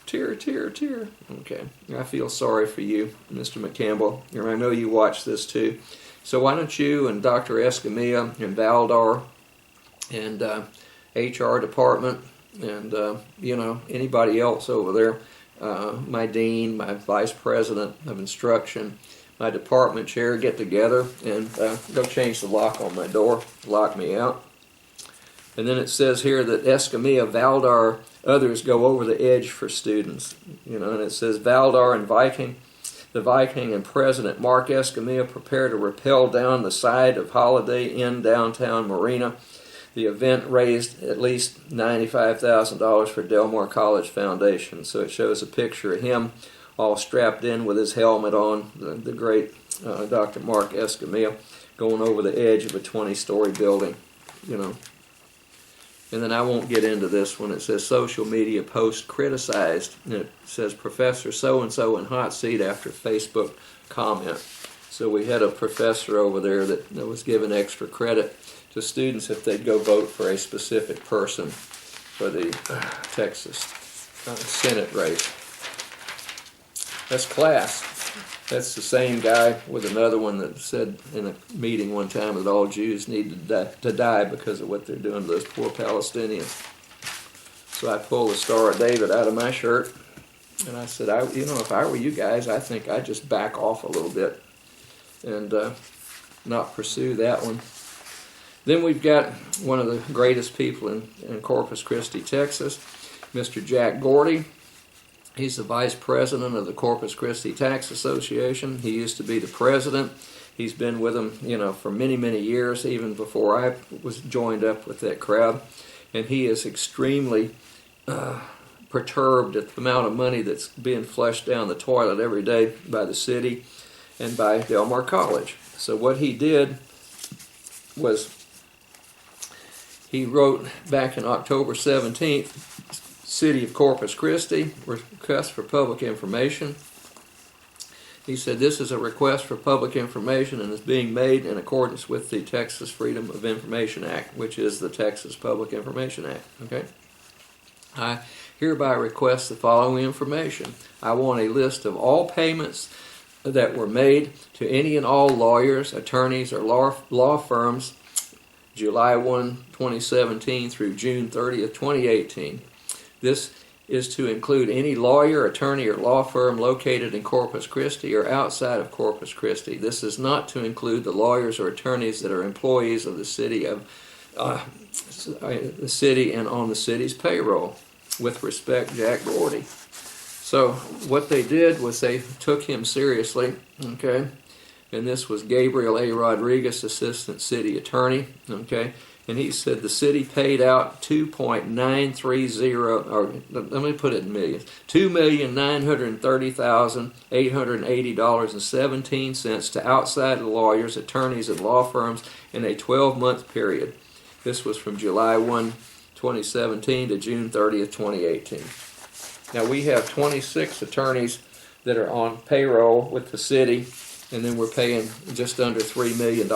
Tear, tear, tear. Okay, I feel sorry for you, Mr. McCampbell, and I know you watch this too. So why don't you and Dr. Escamilla and Valdar and HR department and anybody else over there, my dean, my vice president of instruction, my department chair, get together and go change the lock on my door, lock me out. And then it says here that Escamilla, Valdar, others go over the edge for students. And it says Valdar and the Viking and President Mark Escamilla prepare to rappel down the side of Holiday Inn downtown Marina. The event raised at least $95,000 for Del Mar College Foundation. So it shows a picture of him all strapped in with his helmet on, the great Dr. Mark Escamilla, going over the edge of a 20-story building, And then I won't get into this one. It says social media post criticized. And it says Professor so-and-so in hot seat after Facebook comment. So we had a professor over there that was given extra credit to students if they'd go vote for a specific person for the Texas Senate race. That's class. That's the same guy with another one that said in a meeting one time that all Jews need to die because of what they're doing to those poor Palestinians. So I pulled the Star of David out of my shirt, and I said, if I were you guys, I think I'd just back off a little bit and not pursue that one. Then we've got one of the greatest people in Corpus Christi, Texas, Mr. Jack Gordy. He's the vice president of the Corpus Christi Tax Association. He used to be the president. He's been with them, for many, many years, even before I was joined up with that crowd. And he is extremely perturbed at the amount of money that's being flushed down the toilet every day by the city and by Del Mar College. So what he did was he wrote back in October 17th, City of Corpus Christi, request for public information. He said, this is a request for public information and is being made in accordance with the Texas Freedom of Information Act, which is the Texas Public Information Act. Okay? I hereby request the following information. I want a list of all payments that were made to any and all lawyers, attorneys, or law firms July 1, 2017 through June 30th, 2018. This is to include any lawyer, attorney, or law firm located in Corpus Christi or outside of Corpus Christi. This is not to include the lawyers or attorneys that are employees of the city and on the city's payroll. With respect, Jack Gordy. So what they did was they took him seriously, okay? And this was Gabriel A. Rodriguez, Assistant City Attorney, okay? And he said the city paid out $2.930, or let me put it in millions, $2,930,880.17 to outside lawyers, attorneys, and law firms in a 12-month period. This was from July 1, 2017 to June 30th, 2018. Now we have 26 attorneys that are on payroll with the city, and then we're paying just under $3 million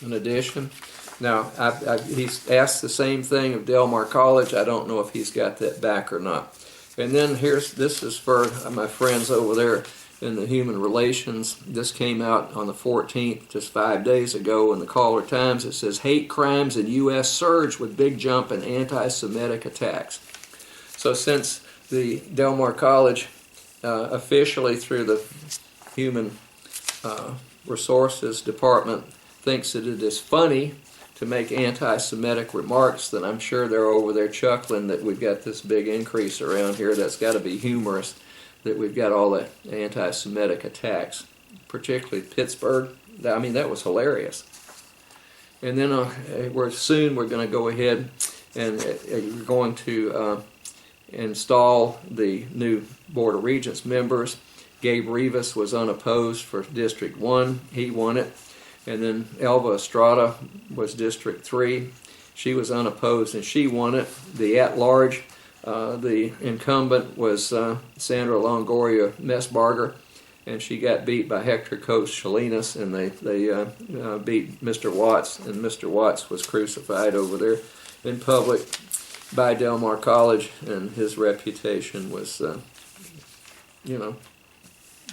in addition. Now, he's asked the same thing of Del Mar College. I don't know if he's got that back or not. And then this is for my friends over there in the Human Relations. This came out on the 14th, just 5 days ago, in the Caller Times. It says, hate crimes in U.S. surge with big jump in anti-Semitic attacks. So since the Del Mar College officially through the Human Resources Department thinks that it is funny to make anti-Semitic remarks, then I'm sure they're over there chuckling that we've got this big increase around here. That's got to be humorous, that we've got all the anti-Semitic attacks, particularly Pittsburgh. I mean, that was hilarious. And then we're going to go ahead and we're going to install the new Board of Regents members. Gabe Rivas was unopposed for District 1. He won it. And then Elva Estrada was District 3. She was unopposed and she won it. The at-large, the incumbent was Sandra Longoria Messbarger, and she got beat by Hector Coast Chalinas, and they beat Mr. Watts, and Mr. Watts was crucified over there in public by Del Mar College, and his reputation was,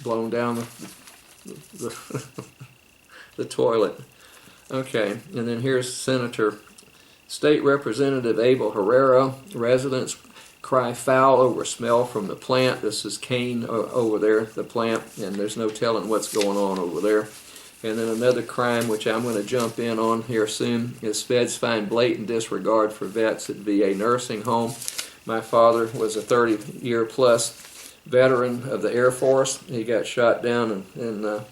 blown down the toilet. Okay, and then here's State Representative Abel Herrera. Residents cry foul over smell from the plant. This is Kane over there, the plant, and there's no telling what's going on over there. And then another crime, which I'm going to jump in on here soon, is feds find blatant disregard for vets at VA nursing home. My father was a 30-year plus veteran of the Air Force. He got shot down in the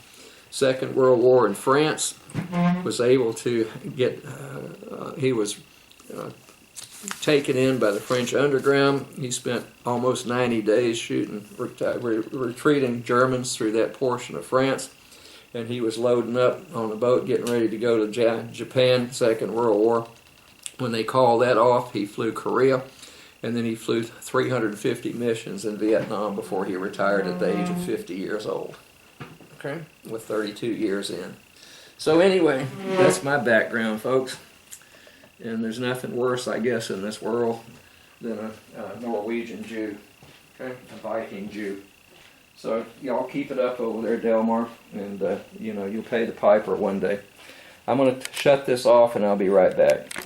Second World War in France. Was able to get, he was taken in by the French underground. He spent almost 90 days retreating Germans through that portion of France. And he was loading up on a boat, getting ready to go to Japan, Second World War. When they called that off, he flew Korea, and then he flew 350 missions in Vietnam before he retired at the age of 50 years old. Okay, with 32 years in. So anyway, that's my background, folks. And there's nothing worse, I guess, in this world than a Norwegian Jew, okay, a Viking Jew. So y'all keep it up over there, Delmar, and you know, you'll pay the piper one day. I'm going to shut this off and I'll be right back.